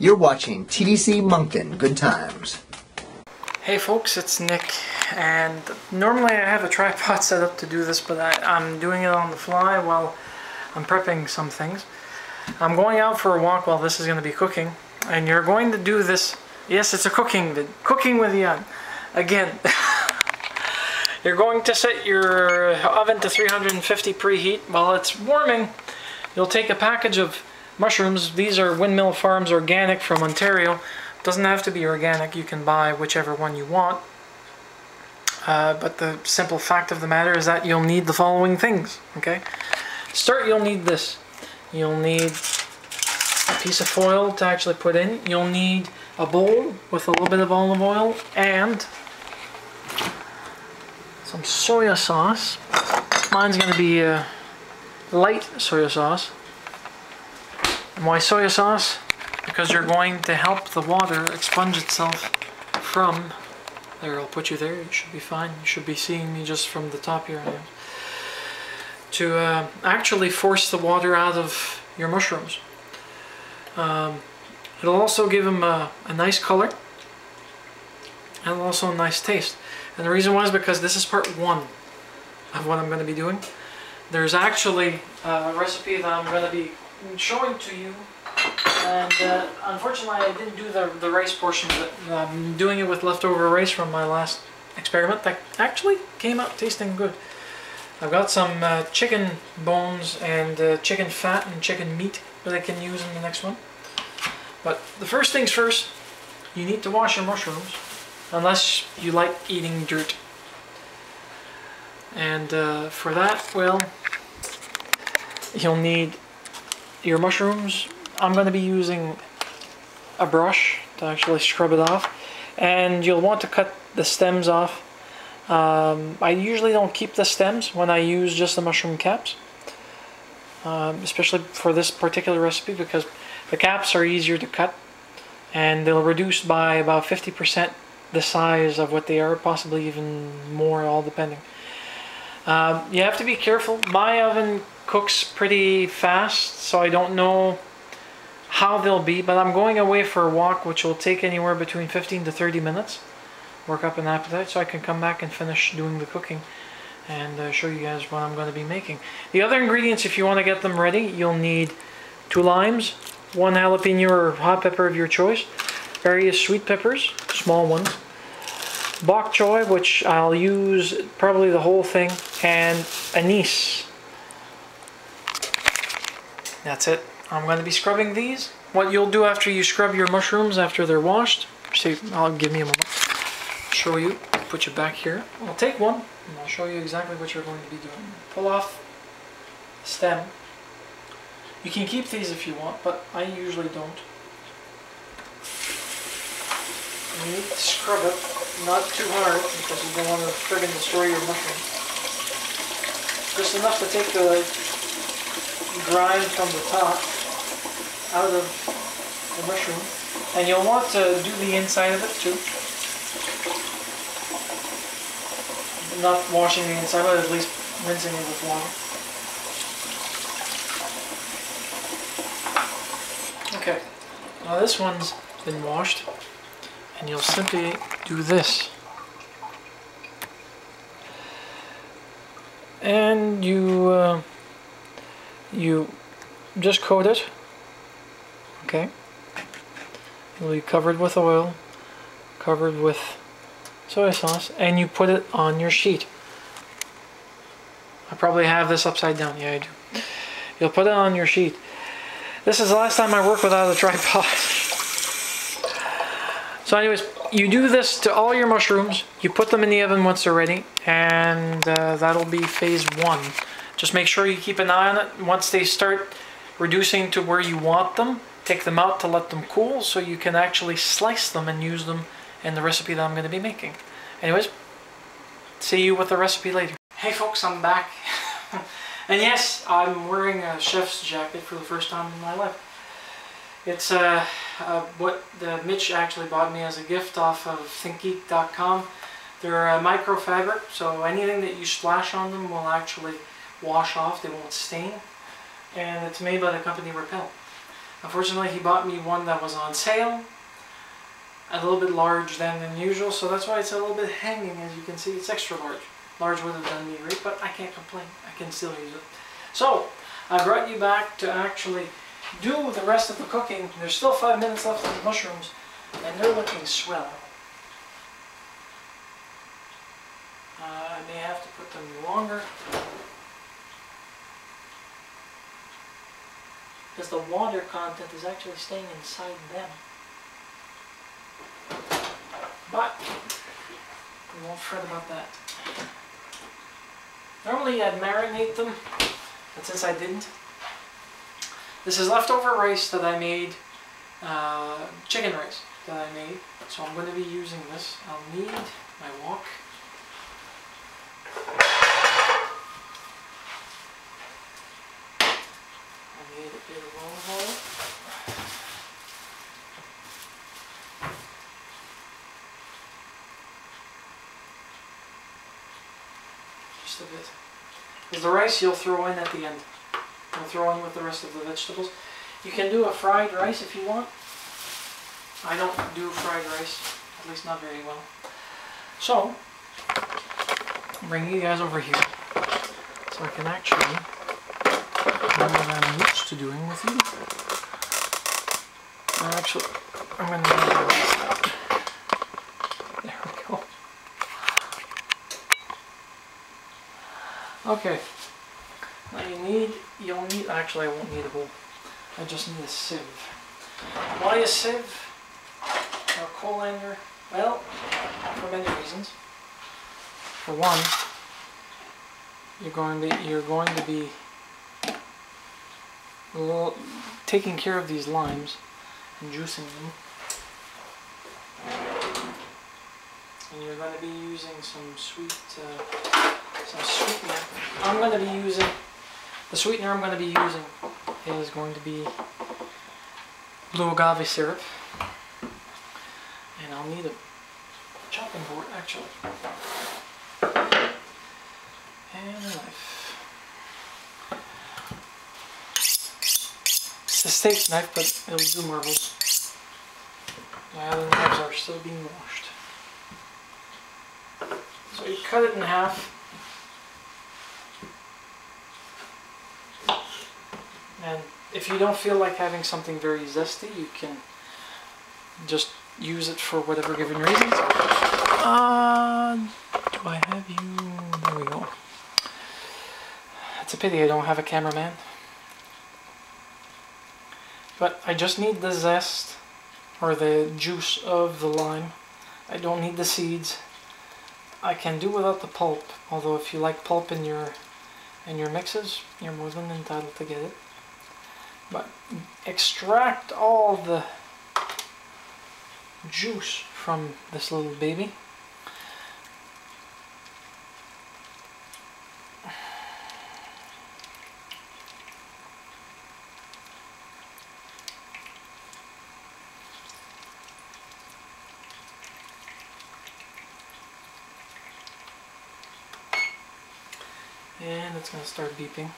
You're watching TDC Moncton. Good times. Hey folks, it's Nick, and normally I have a tripod set up to do this, but I'm doing it on the fly while I'm prepping some things. I'm going out for a walk while this is going to be cooking, and you're going to do this. Yes, it's a cooking vid. Cooking with Ian. Again, you're going to set your oven to 350 preheat. While it's warming, you'll take a package of mushrooms. These are Windmill Farms organic from Ontario. Doesn't have to be organic, you can buy whichever one you want. But the simple fact of the matter is that you'll need the following things, okay? To start, you'll need this. You'll need a piece of foil to actually put in. You'll need a bowl with a little bit of olive oil and some soy sauce. Mine's going to be light soy sauce. And why soy sauce? Because you're going to help the water expunge itself from, there, I'll put you there, you should be fine, you should be seeing me just from the top here, to actually force the water out of your mushrooms. It'll also give them a nice color and also a nice taste. And the reason why is because this is part one of what I'm going to be doing. There's actually a recipe that I'm going to be showing to you, and unfortunately I didn't do the rice portion of it. I'm doing it with leftover rice from my last experiment that actually came out tasting good. I've got some chicken bones and chicken fat and chicken meat that I can use in the next one. But the first things first, you need to wash your mushrooms, unless you like eating dirt. And for that, well, you'll need your mushrooms. I'm going to be using a brush to actually scrub it off, and you'll want to cut the stems off. I usually don't keep the stems when I use just the mushroom caps, especially for this particular recipe, because the caps are easier to cut and they'll reduce by about 50% the size of what they are, possibly even more, all depending. You have to be careful. My oven cooks pretty fast, so I don't know how they'll be, but I'm going away for a walk which will take anywhere between 15 to 30 minutes. Work up an appetite so I can come back and finish doing the cooking and show you guys what I'm going to be making. The other ingredients, if you want to get them ready, you'll need 2 limes, 1 jalapeno or hot pepper of your choice, various sweet peppers, small ones, bok choy, which I'll use probably the whole thing, and anise. That's it. I'm going to be scrubbing these. What you'll do after you scrub your mushrooms after they're washed, see, give me a moment. Show you, put you back here. I'll take one and I'll show you exactly what you're going to be doing. Pull off the stem. You can keep these if you want, but I usually don't. You need to scrub it, not too hard, because you don't want to friggin' destroy your mushrooms. Just enough to take the grind from the top out of the mushroom, and you'll want to do the inside of it too. Not washing the inside, but at least rinsing it with water. Okay, now this one's been washed, and you'll simply do this. And you just coat it, okay? It'll be covered with oil, covered with soy sauce, and you put it on your sheet. I probably have this upside down. Yeah, I do. You'll put it on your sheet. This is the last time I work without a tripod. So anyways, you do this to all your mushrooms. You put them in the oven once they're ready, and that'll be phase 1. Just make sure you keep an eye on it. Once they start reducing to where you want them, take them out to let them cool so you can actually slice them and use them in the recipe that I'm going to be making. Anyways, see you with the recipe later. Hey folks, I'm back. And yes, I'm wearing a chef's jacket for the first time in my life. It's what Mitch actually bought me as a gift off of thinkgeek.com. They're microfabric, so anything that you splash on them will actually wash off, they won't stain. And it's made by the company Repel. Unfortunately, he bought me one that was on sale, a little bit large than usual, so that's why it's a little bit hanging. As you can see, it's extra large. Large would have done me great, but I can't complain. I can still use it. So, I brought you back to actually do the rest of the cooking. There's still 5 minutes left on the mushrooms, and they're looking swell. I may have to put them longer, because the water content is actually staying inside them. But we won't fret about that. Normally I'd marinate them, but since I didn't, this is leftover rice that I made, chicken rice that I made, so I'm going to be using this. I'll need my wok. I need a bit of olive oil. Just a bit. Because the rice you'll throw in at the end. You'll throw in with the rest of the vegetables. You can do a fried rice if you want. I don't do fried rice, at least not very well. So, I'll bring you guys over here so I can actually do what I'm used to doing with you. Actually, I'm going to do this. There we go. Okay. Now you'll need, actually I won't need a bowl. I just need a sieve. Why a sieve or a colander? Well, for many reasons. For one, you're going to be taking care of these limes and juicing them. And you're going to be using some sweetener. I'm going to be using, the sweetener I'm going to be using is going to be blue agave syrup. And I'll need a chopping board actually. And a knife. It's a steak knife, but it'll do marbles. My other knives are still being washed. So you cut it in half. And if you don't feel like having something very zesty, you can just use it for whatever given reasons. Do I have you? There we go. It's a pity I don't have a cameraman. But I just need the zest, or the juice of the lime. I don't need the seeds. I can do without the pulp, although if you like pulp in your mixes, you're more than entitled to get it. But extract all the juice from this little baby. And it's going to start beeping.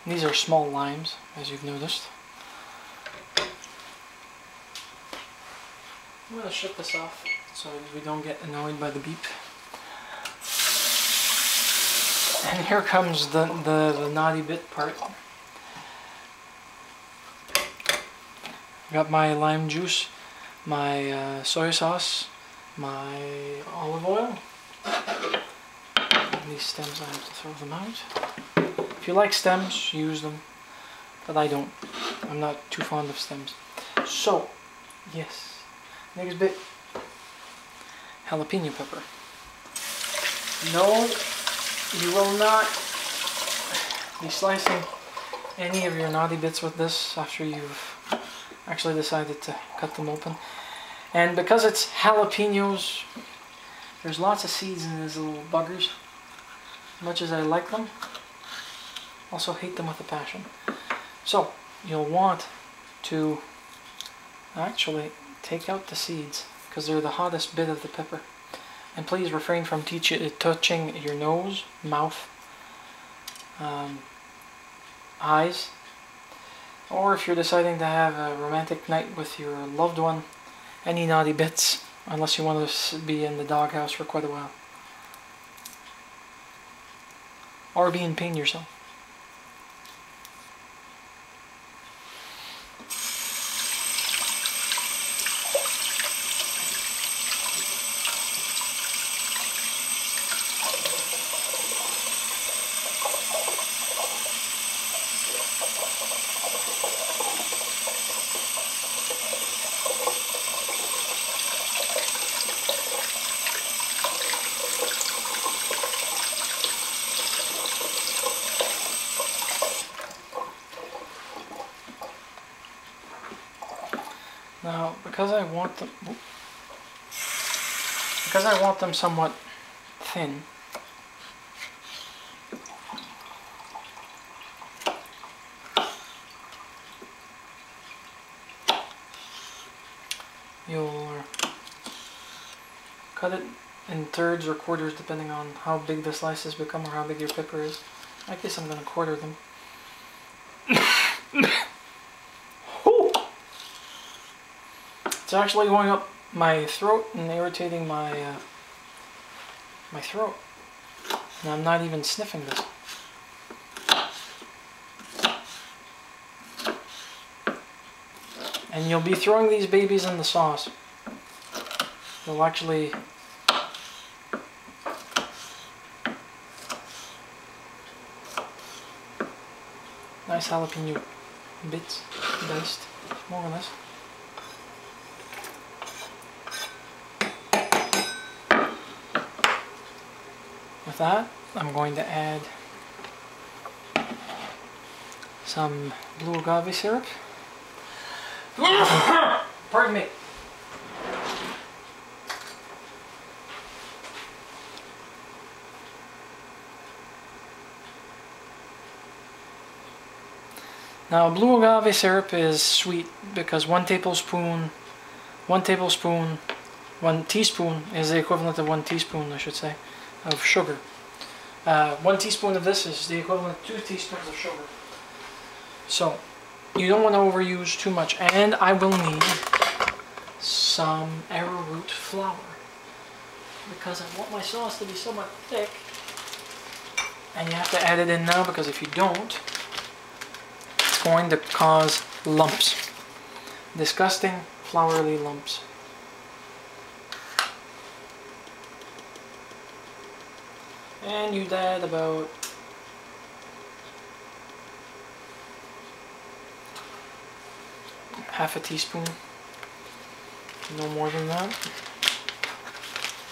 These are small limes, as you've noticed. I'm going to shut this off so we don't get annoyed by the beep. And here comes the naughty bit part. Got my lime juice, my soy sauce, my olive oil. And these stems, I have to throw them out. If you like stems, use them, but I don't. I'm not too fond of stems. So, yes, next bit, jalapeno pepper. No, you will not be slicing any of your naughty bits with this after you've actually decided to cut them open. And because it's jalapenos, there's lots of seeds in these little buggers. As much as I like them, also hate them with a passion. So you'll want to actually take out the seeds because they're the hottest bit of the pepper. And please refrain from touching your nose, mouth, eyes, or if you're deciding to have a romantic night with your loved one, any naughty bits, unless you want to be in the doghouse for quite a while. Or be in pain yourself. Now, because I want them somewhat thin, you'll cut it in thirds or quarters depending on how big the slices become or how big your pepper is. I guess I'm going to quarter them. It's actually going up my throat and irritating my my throat. And I'm not even sniffing this. And you'll be throwing these babies in the sauce. They'll actually nice jalapeno bits, diced, more or less. With that, I'm going to add some blue agave syrup. Pardon me. Now, blue agave syrup is sweet because 1 teaspoon is the equivalent of 1 teaspoon, I should say, of sugar. 1 teaspoon of this is the equivalent of 2 teaspoons of sugar. So, you don't want to overuse too much. And I will need some arrowroot flour because I want my sauce to be somewhat thick. And you have to add it in now because if you don't, it's going to cause lumps. Disgusting, floury lumps. And you'd add about half a teaspoon, no more than that.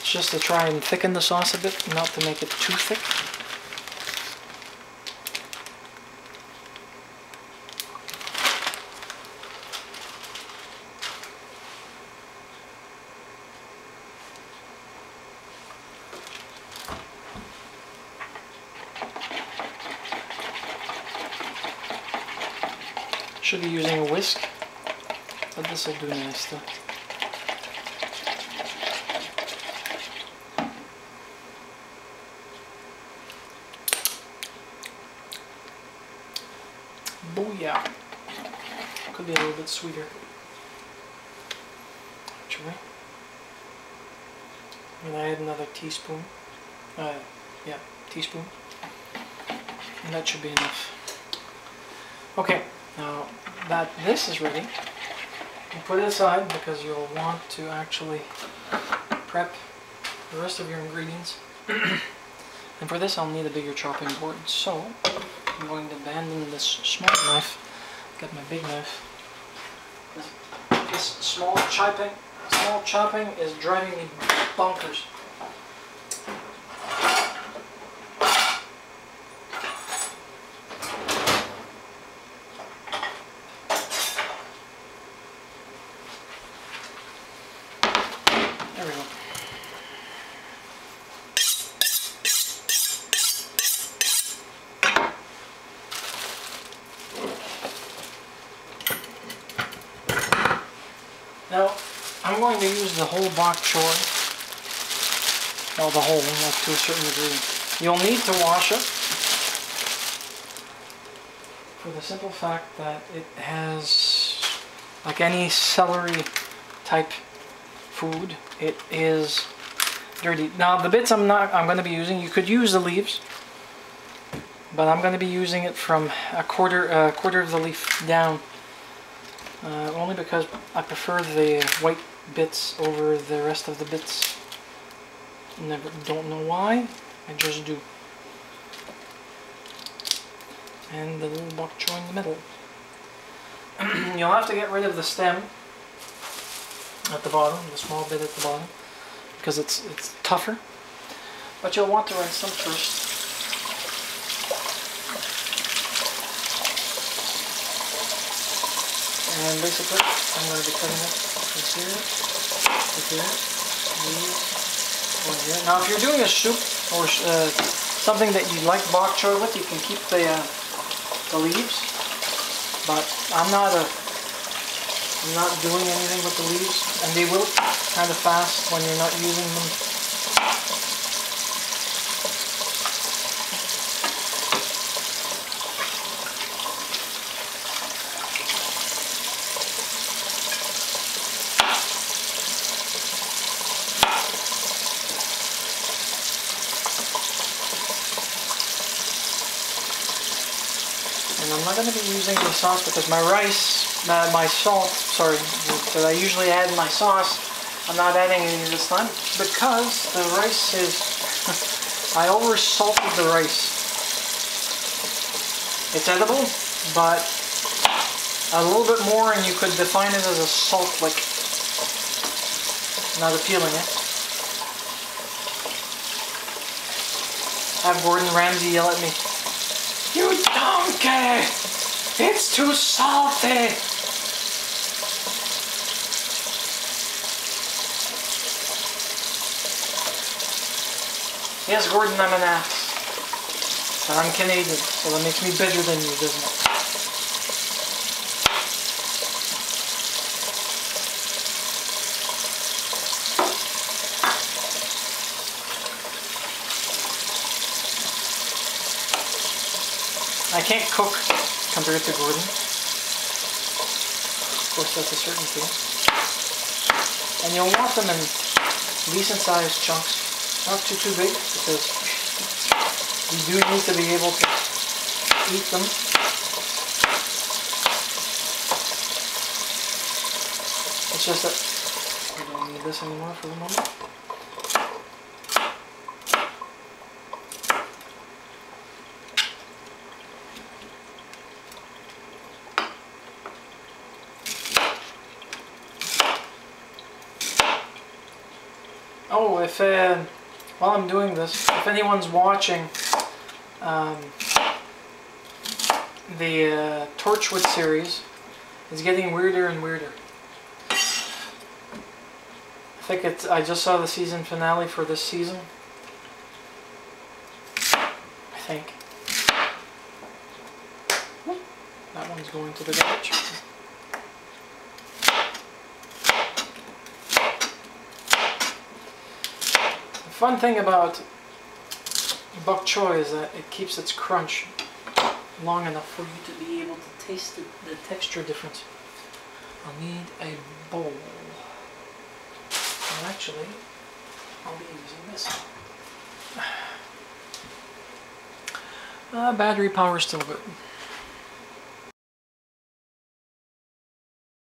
It's just to try and thicken the sauce a bit, not to make it too thick. Should be using a whisk, but this will do nicely. Booyah! Could be a little bit sweeter. Actually, I'm gonna add another teaspoon. Yeah, teaspoon, and that should be enough. Okay. Now that this is ready, you put it aside because you'll want to actually prep the rest of your ingredients. And for this I'll need a bigger chopping board. So I'm going to abandon this small knife, get my big knife. This small chopping is driving me bonkers. Now, I'm going to use the whole bok choy. Well, the whole, like to a certain degree. You'll need to wash it for the simple fact that it has, like any celery type food, it is dirty. Now, the bits I'm going to be using, you could use the leaves, but I'm going to be using it from a quarter of the leaf down. Only because I prefer the white bits over the rest of the bits. Don't know why, I just do. And the little bok choy in the middle. You'll have to get rid of the stem at the bottom, the small bit at the bottom, because it's tougher. But you'll want to rinse them first. And basically, I'm going to be cutting it from here, to here, these, one here. Now, if you're doing a soup or something that you like bok choy with, you can keep the leaves. But I'm not doing anything with the leaves, and they wilt kind of fast when you're not using them. And I'm not going to be using the sauce because my rice, my salt, sorry, that I usually add in my sauce, I'm not adding any this time because the rice is, I over salted the rice. It's edible, but a little bit more and you could define it as a salt lick. Not appealing it. Have Gordon Ramsay yell at me. You donkey! It's too salty! Yes, Gordon, I'm an ass. But I'm Canadian, so that makes me better than you, doesn't it? I can't cook compared to Gordon. Of course, that's a certainty. And you'll want them in decent sized chunks. Not too big, because you do need to be able to eat them. It's just that we don't need this anymore for the moment. Oh, if while I'm doing this, if anyone's watching the Torchwood series, it's getting weirder and weirder. I think I just saw the season finale for this season. I think. That one's going to the garbage. The fun thing about bok choy is that it keeps its crunch long enough for you to be able to taste the texture difference. I'll need a bowl. And actually, I'll be using this. Battery power is still good.